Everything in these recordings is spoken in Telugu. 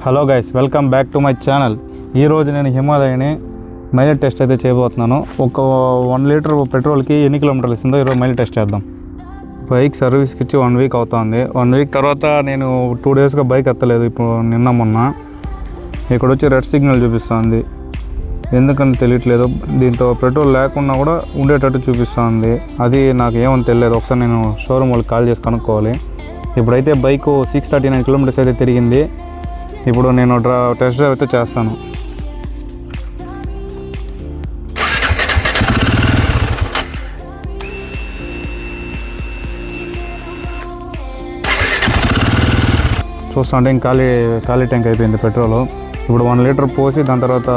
Hello guys, welcome back to my channel. ఈరోజు నేను హిమాలయని మైలేజ్ టెస్ట్ అయితే చేయబోతున్నాను. ఒక 1 లీటర్ పెట్రోల్కి ఎన్ని కిలోమీటర్లు ఇస్తుందో ఈరోజు మైలేజ్ టెస్ట్ చేద్దాం. బైక్ సర్వీస్కి ఇచ్చి 1 వీక్ అవుతుంది. 1 వీక్ తర్వాత నేను 2 డేస్గా బైక్ ఎత్తలేదు. ఇప్పుడు నిన్న మొన్న ఇక్కడ వచ్చి రెడ్ సిగ్నల్ చూపిస్తుంది, ఎందుకని తెలియట్లేదు. దీంతో పెట్రోల్ లేకుండా కూడా ఉండేటట్టు చూపిస్తుంది. అది నాకు ఏమని తెలియలేదు. ఒకసారి నేను షోరూమ్ వాళ్ళకి కాల్ చేసి కనుక్కోవాలి. ఇప్పుడైతే బైక్ 639 కిలోమీటర్స్ అయితే తిరిగింది. ఇప్పుడు నేను టెస్ట్ డ్రైవ్ అయితే చేస్తాను. చూస్తుంటే ఇంకా ఖాళీ ట్యాంక్ అయిపోయింది పెట్రోల్. ఇప్పుడు 1 లీటర్ పోసి దాని తర్వాత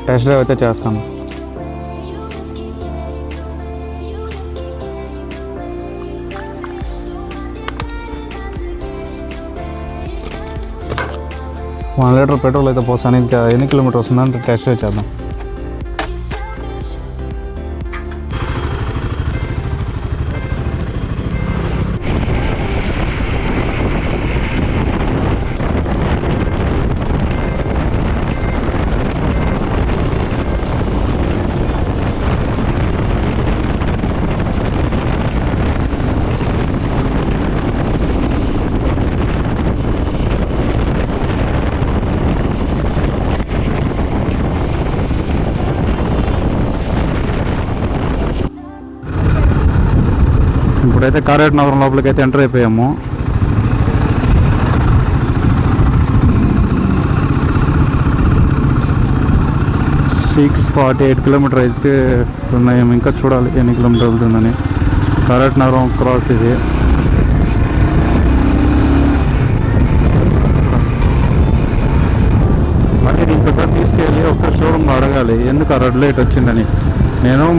టెస్ట్ డ్రైవ్ అయితే చేస్తాను. వన్ లీటర్ పెట్రోల్ అయితే పోసాను. ఇంకా ఎన్ని కిలోమీటర్ వస్తుందంటే టెస్ట్ చేద్దాం. ఇప్పుడైతే కారేట్ నగరం లోపలికి అయితే ఎంటర్ అయిపోయాము. సిక్స్ 48 కిలోమీటర్ అయితే ఉన్నాయి. ఇంకా చూడాలి ఎన్ని కిలోమీటర్ వెళ్తుందని. కారేట్ నగరం క్రాస్ ఇది. మళ్ళీ దీని పెట్రోల్ తీసుకెళ్ళి ఒక షోరూమ్లో అడగాలి ఎందుకు ఆ రెడ్ లైట్ వచ్చిందని. నేను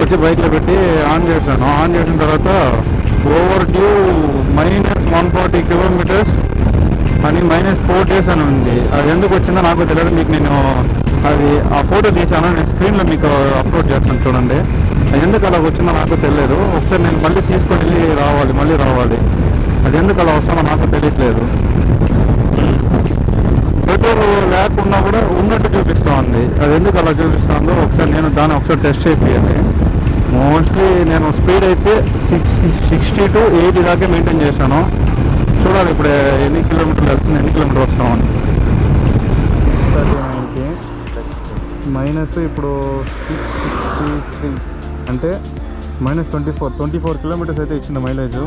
వచ్చి బైక్లో పెట్టి ఆన్ చేశాను. ఆన్ చేసిన తర్వాత ఓవర్ డ్యూ -140 కిలోమీటర్స్ అని -4 days అని ఉంది. అది ఎందుకు వచ్చిందో నాకు తెలియదు. మీకు నేను అది ఆ ఫోటో తీసాను, నేను స్క్రీన్లో మీకు అప్లోడ్ చేస్తాను చూడండి. అది ఎందుకు అలా వచ్చిందో నాకు తెలియదు. ఒకసారి నేను మళ్ళీ తీసుకొని వెళ్ళి మళ్ళీ రావాలి. అది ఎందుకు అలా వస్తుందో నాకు తెలియట్లేదు. పెట్రోల్ లేకుండా కూడా ఉన్నట్టు చూపిస్తూ ఉంది. అది ఎందుకు అలా చూపిస్తుందో ఒకసారి నేను దాన్ని ఒకసారి టెస్ట్ చేయాలి. మోస్ట్లీ నేను స్పీడ్ అయితే 60 to 80 దాకా మెయింటైన్ చేశాను. చూడాలి ఇప్పుడు ఎన్ని కిలోమీటర్లు వెళ్తుంది, ఎన్ని కిలోమీటర్ వస్తామని. మైనస్ ఇప్పుడు 663 అంటే -24 కిలోమీటర్స్ అయితే ఇచ్చింది మైలేజ్.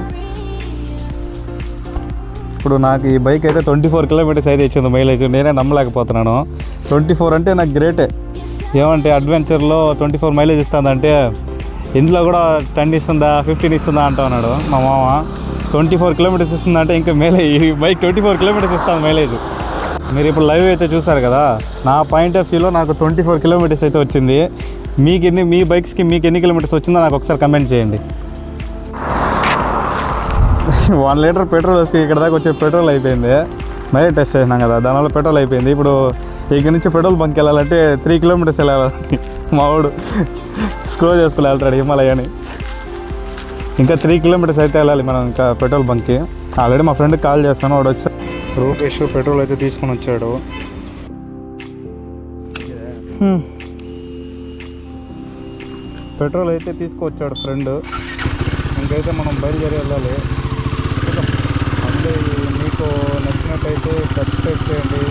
ఇప్పుడు నాకు ఈ బైక్ అయితే 24 కిలోమీటర్స్ అయితే ఇచ్చింది మైలేజ్. నేనే నమ్మలేకపోతున్నాను. 24 అంటే నాకు గ్రేటే. ఏమంటే అడ్వెంచర్లో 24 మైలేజ్ ఇస్తుందంటే ఇంట్లో కూడా 10 ఇస్తుందా 15 ఇస్తుందా అంటా ఉన్నాడు మా మామ. 24 కిలోమీటర్స్ ఇస్తుందంటే ఇంకా మేలే. ఈ బైక్ 24 కిలోమీటర్స్ ఇస్తుంది మైలేజ్. మీరు ఇప్పుడు లైవ్ అయితే చూసారు కదా. నా పాయింట్ ఆఫ్ వ్యూలో నాకు 24 కిలోమీటర్స్ అయితే వచ్చింది. మీ బైక్స్కి మీకు ఎన్ని కిలోమీటర్స్ వచ్చిందో నాకు ఒకసారి కమెంట్ చేయండి. 1 లీటర్ పెట్రోల్ వచ్చి ఇక్కడ దాకా వచ్చే పెట్రోల్ అయిపోయింది. మైలేజ్ టెస్ట్ చేసినాం కదా, దానివల్ల పెట్రోల్ అయిపోయింది. ఇప్పుడు ఇక్కడ నుంచి పెట్రోల్ బంక్కి వెళ్ళాలంటే 3 కిలోమీటర్స్ వెళ్ళాలని మా వాడు స్క్రోల్ చేసుకుని వెళ్తాడు హిమాలయని. ఇంకా 3 కిలోమీటర్స్ అయితే వెళ్ళాలి మనం ఇంకా పెట్రోల్ బంక్కి. ఆల్రెడీ మా ఫ్రెండ్కి కాల్ చేస్తాను, వాడు వచ్చి రూపేష్ పెట్రోల్ అయితే తీసుకొని వచ్చాడు. పెట్రోల్ అయితే తీసుకొచ్చాడు ఫ్రెండ్. ఇంకైతే మనం బయలుదేరి వెళ్ళాలి. మళ్ళీ మీకు నచ్చినట్టయితే సబ్స్క్రైబ్ చేయండి,